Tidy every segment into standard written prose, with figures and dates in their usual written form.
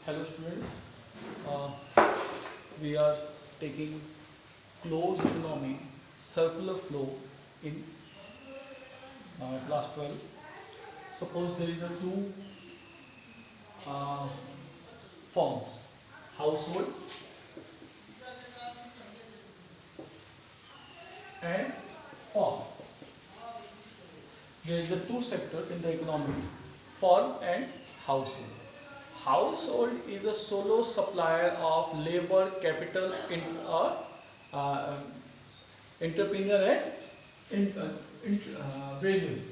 Hello students, uh, we are taking closed economy circular flow in class 12. Suppose there is a two uh, forms, household and farm. There is a two sectors in the economy, farm and household. Household is a solo supplier of labor capital in a uh, entrepreneur and wages.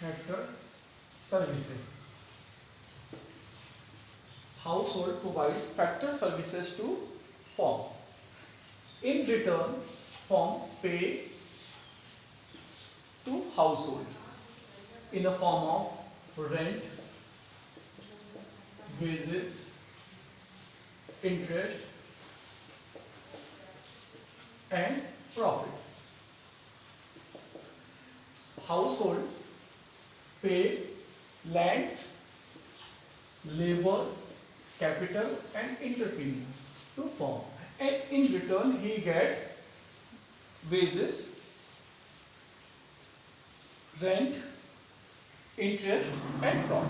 Factor services. Household provides factor services to firm. In return, firm pay to household in the form of rent, wages, interest, and profit. Household pay land, labor, capital, and entrepreneur to firm, and in return he get wages, rent, interest, and profit.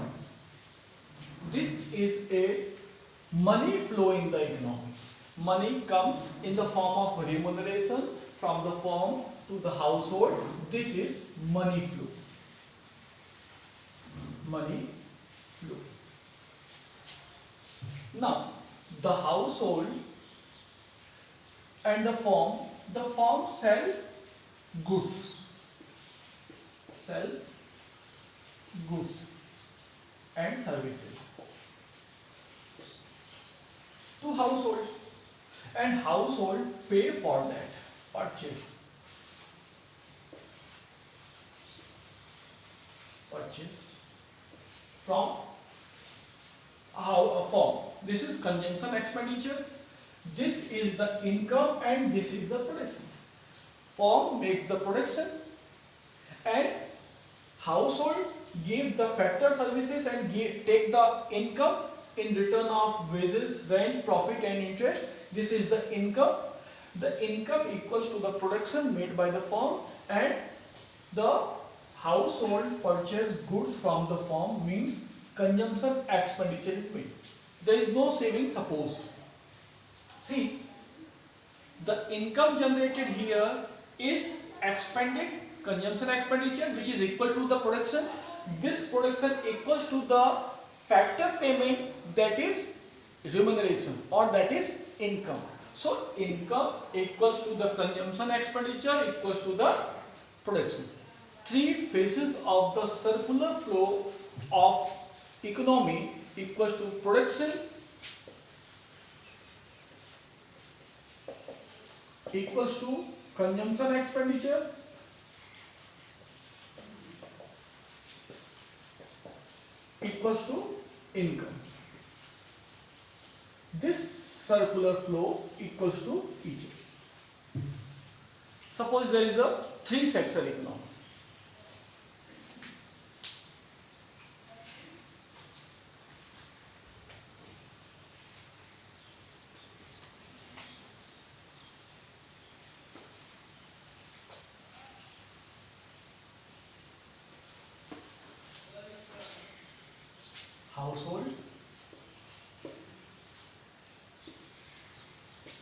This is a money flow in the economy. Money comes in the form of remuneration from the firm to the household. This is money flow. Money flow. Now, the household and the firm sell goods. Sell goods and services to household, and household pay for that purchase from a firm. This is consumption expenditure, this is the income, and this is the production. Firm makes the production and household give the factor services and take the income in return of wages, rent, profit, and interest. This is the income. The income equals to the production made by the firm, and the household purchase goods from the firm, means consumption expenditure is made. There is no saving. Suppose, see, the income generated here is expended consumption expenditure, which is equal to the production. This production equals to the factor payment, that is remuneration, or that is income. So income equals to the consumption expenditure equals to the production. Three phases of the circular flow of economy equals to production, equals to consumption expenditure, equals to income. This circular flow equals to each. Suppose there is a three sector economy. Household,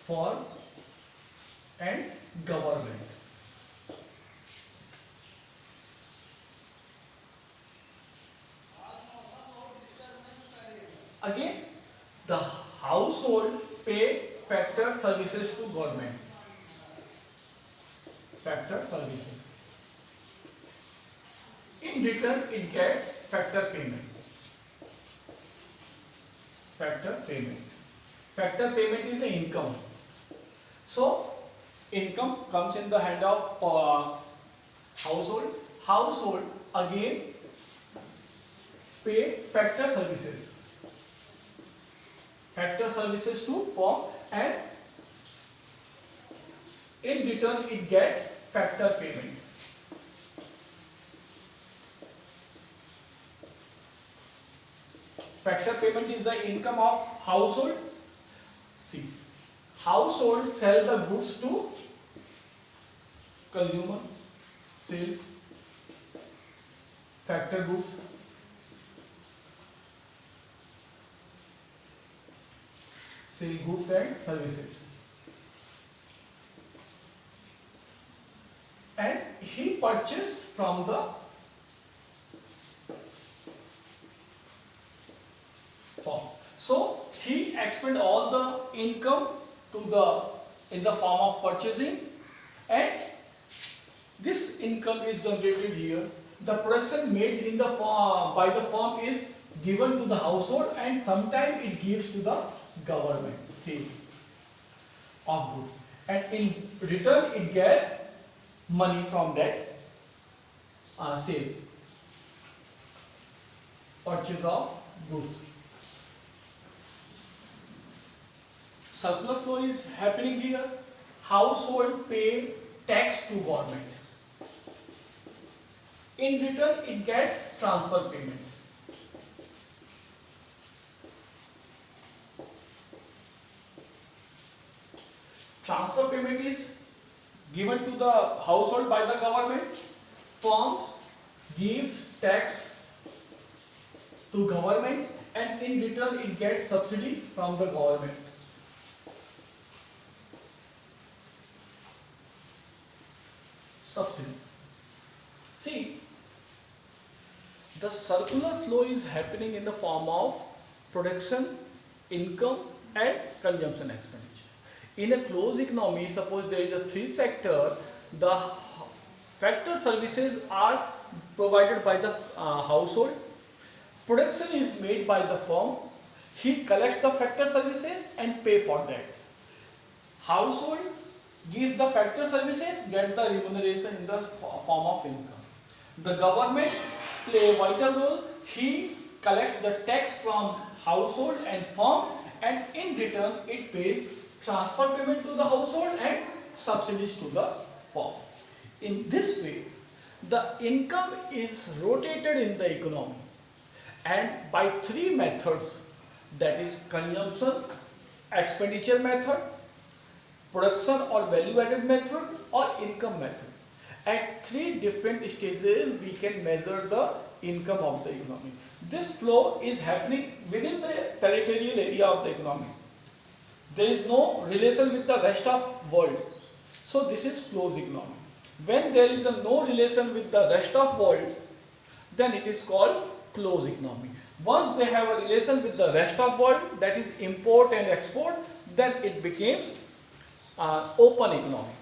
firm, and government. Again, the household pay factor services to government. Factor services. In return, it gets factor payment. Factor payment. Factor payment is the income. So, income comes in the hand of household. Household again pay factor services. Factor services to firm, and In return, it get factor payment. Factor payment is the income of household. See, household sell the goods to consumer, sale, factor goods. Sell goods and services. And he purchased from the firm. So he expend all the income to in the form of purchasing, and this income is generated here. The production made in the by the firm is given to the household, and sometimes it gives to the government, sale of goods, and in return it get money from that sale, purchase of goods. Circular flow is happening here. Household pay tax to government. In return, it gets transfer payment. Transfer payment is given to the household by the government. Firms gives tax to government, and in return, it gets subsidy from the government. Subsidy. See, the circular flow is happening in the form of production, income, and consumption expenditure. In a closed economy, suppose there is a three sector, the factor services are provided by the household. Production is made by the firm. He collects the factor services and pay for that. Household gives the factor services, get the remuneration in the form of income. The government play a vital role. He collects the tax from household and firm, and in return it pays transfer payment to the household and subsidies to the firm. In this way, the income is rotated in the economy, and by three methods, that is consumption expenditure method, production or value added method, or income method. At three different stages we can measure the income of the economy. This flow is happening within the territorial area of the economy. There is no relation with the rest of world. So this is closed economy. When there is no relation with the rest of world, then it is called closed economy. Once they have a relation with the rest of world, that is import and export, then it becomes open economy.